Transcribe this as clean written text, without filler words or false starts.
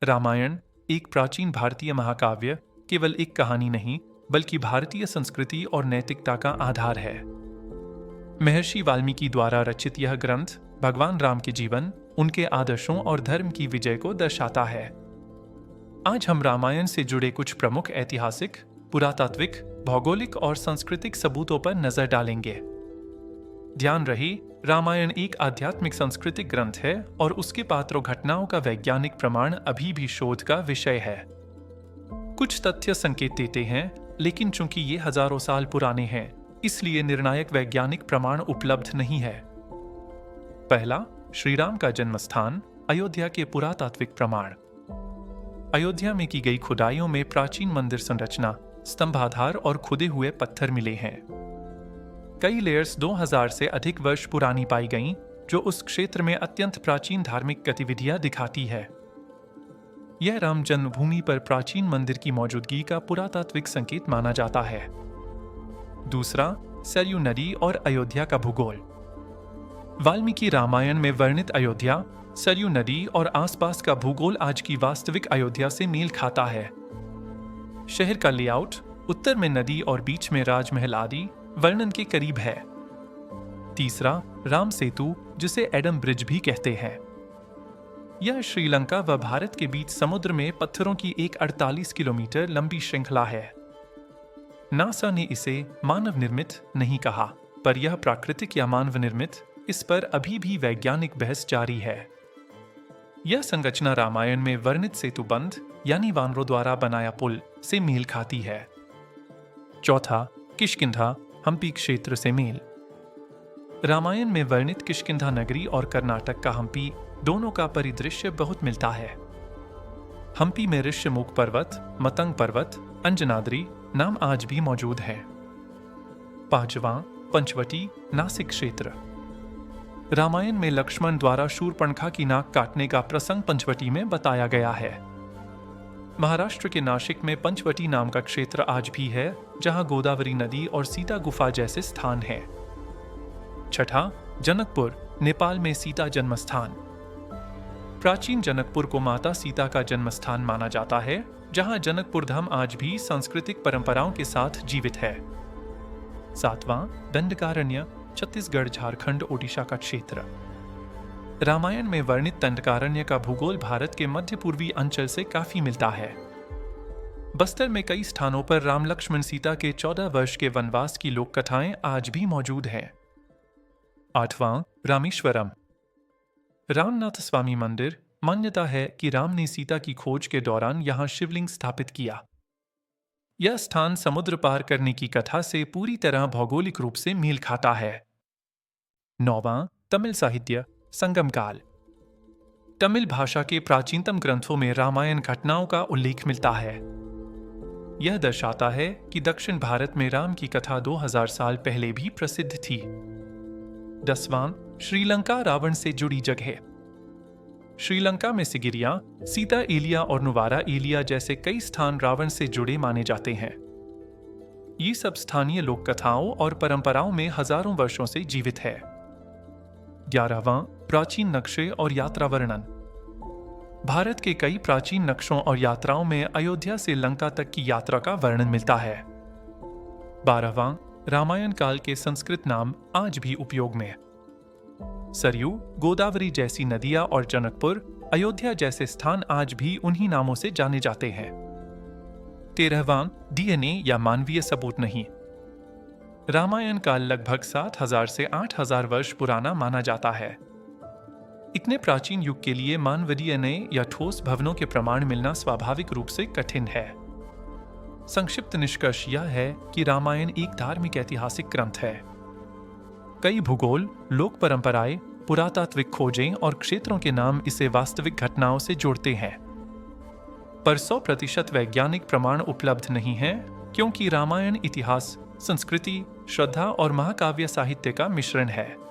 रामायण एक प्राचीन भारतीय महाकाव्य केवल एक कहानी नहीं, बल्कि भारतीय संस्कृति और नैतिकता का आधार है। महर्षि वाल्मीकि द्वारा रचित यह ग्रंथ भगवान राम के जीवन, उनके आदर्शों और धर्म की विजय को दर्शाता है। आज हम रामायण से जुड़े कुछ प्रमुख ऐतिहासिक, पुरातात्विक, भौगोलिक और सांस्कृतिक सबूतों पर नजर डालेंगे। ध्यान रहे, रामायण एक आध्यात्मिक सांस्कृतिक ग्रंथ है और उसके पात्रों घटनाओं का वैज्ञानिक प्रमाण अभी भी शोध का विषय है। कुछ तथ्य संकेत देते हैं, लेकिन चूंकि ये हजारों साल पुराने हैं, इसलिए निर्णायक वैज्ञानिक प्रमाण उपलब्ध नहीं है। पहला, श्री राम का जन्मस्थान, अयोध्या के पुरातात्विक प्रमाण। अयोध्या में की गई खुदाइयों में प्राचीन मंदिर संरचना, स्तंभाधार और खुदे हुए पत्थर मिले हैं। कई लेयर्स 2000 से अधिक वर्ष पुरानी पाई गईं, जो उस क्षेत्र में अत्यंत प्राचीन धार्मिक गतिविधियां दिखाती है। यह राम जन्मभूमि पर प्राचीन मंदिर की मौजूदगी का पुरातात्विक संकेत माना जाता है। दूसरा, सरयू नदी और अयोध्या का भूगोल। वाल्मीकि रामायण में वर्णित अयोध्या, सरयू नदी और आसपास का भूगोल आज की वास्तविक अयोध्या से मेल खाता है। शहर का लेआउट उत्तर में नदी और बीच में राजमहल आदि वर्णन के करीब है। तीसरा, राम सेतु, जिसे एडम ब्रिज भी कहते हैं। यह श्रीलंका व भारत के बीच समुद्र में पत्थरों की एक 48 किलोमीटर लंबी श्रृंखला है। नासा ने इसे मानव निर्मित नहीं कहा, पर यह प्राकृतिक या मानव निर्मित, इस पर अभी भी वैज्ञानिक बहस जारी है। यह संरचना रामायण में वर्णित सेतुबंध यानी वानरों द्वारा बनाया पुल से मेल खाती है। चौथा, किष्किंधा, हम्पी क्षेत्र से मेल। रामायण में वर्णित किष्किंधा नगरी और कर्नाटक का हम्पी, दोनों का परिदृश्य बहुत मिलता है। हम्पी में ऋष्यमुख पर्वत, मतंग पर्वत, अंजनाद्री नाम आज भी मौजूद हैं। पांचवां, पंचवटी, नासिक क्षेत्र। रामायण में लक्ष्मण द्वारा शूर्पणखा की नाक काटने का प्रसंग पंचवटी में बताया गया है। महाराष्ट्र के नासिक में पंचवटी नाम का क्षेत्र आज भी है, जहां गोदावरी नदी और सीता गुफा जैसे स्थान हैं। छठा, जनकपुर, नेपाल में सीता जन्मस्थान। प्राचीन जनकपुर को माता सीता का जन्मस्थान माना जाता है, जहां जनकपुर धाम आज भी सांस्कृतिक परंपराओं के साथ जीवित है। सातवां, दंडकारण्य, छत्तीसगढ़, झारखंड, ओडिशा का क्षेत्र। रामायण में वर्णित दंडकारण्य का भूगोल भारत के मध्य पूर्वी अंचल से काफी मिलता है। बस्तर में कई स्थानों पर राम लक्ष्मण सीता के 14 वर्ष के वनवास की लोक कथाएं आज भी मौजूद हैं। आठवां, रामेश्वरम, रामनाथ स्वामी मंदिर। मान्यता है कि राम ने सीता की खोज के दौरान यहां शिवलिंग स्थापित किया। यह स्थान समुद्र पार करने की कथा से पूरी तरह भौगोलिक रूप से मेल खाता है। नौवां, तमिल साहित्य, संगम काल। तमिल भाषा के प्राचीनतम ग्रंथों में रामायण घटनाओं का उल्लेख मिलता है। यह दर्शाता है कि दक्षिण भारत में राम की कथा 2000 साल पहले भी प्रसिद्ध थी। 10वां, श्रीलंका, रावण से जुड़ी जगह। श्रीलंका में सिगिरिया, सीता एलिया और नुवारा एलिया जैसे कई स्थान रावण से जुड़े माने जाते हैं। ये सब स्थानीय लोक कथाओं और परंपराओं में हजारों वर्षों से जीवित है। 11वां, प्राचीन नक्शे और यात्रा वर्णन। भारत के कई प्राचीन नक्शों और यात्राओं में अयोध्या से लंका तक की यात्रा का वर्णन मिलता है। 12वां, रामायण काल के संस्कृत नाम आज भी उपयोग में। सरयू, गोदावरी जैसी नदियां और जनकपुर, अयोध्या जैसे स्थान आज भी उन्हीं नामों से जाने जाते हैं। 13वां, डीएनए या मानवीय सबूत नहीं। रामायण काल लगभग 7000 से 8000 वर्ष पुराना माना जाता है। इतने प्राचीन युग के लिए मानव डीएनए या ठोस भवनों के प्रमाण मिलना स्वाभाविक रूप से कठिन है। संक्षिप्त निष्कर्ष यह है कि रामायण एक धार्मिक ऐतिहासिक ग्रंथ है। कई भूगोल, लोक परंपराएं, पुरातात्विक खोजें और क्षेत्रों के नाम इसे वास्तविक घटनाओं से जोड़ते हैं। पर 100% वैज्ञानिक प्रमाण उपलब्ध नहीं है, क्योंकि रामायण इतिहास, संस्कृति, श्रद्धा और महाकाव्य साहित्य का मिश्रण है।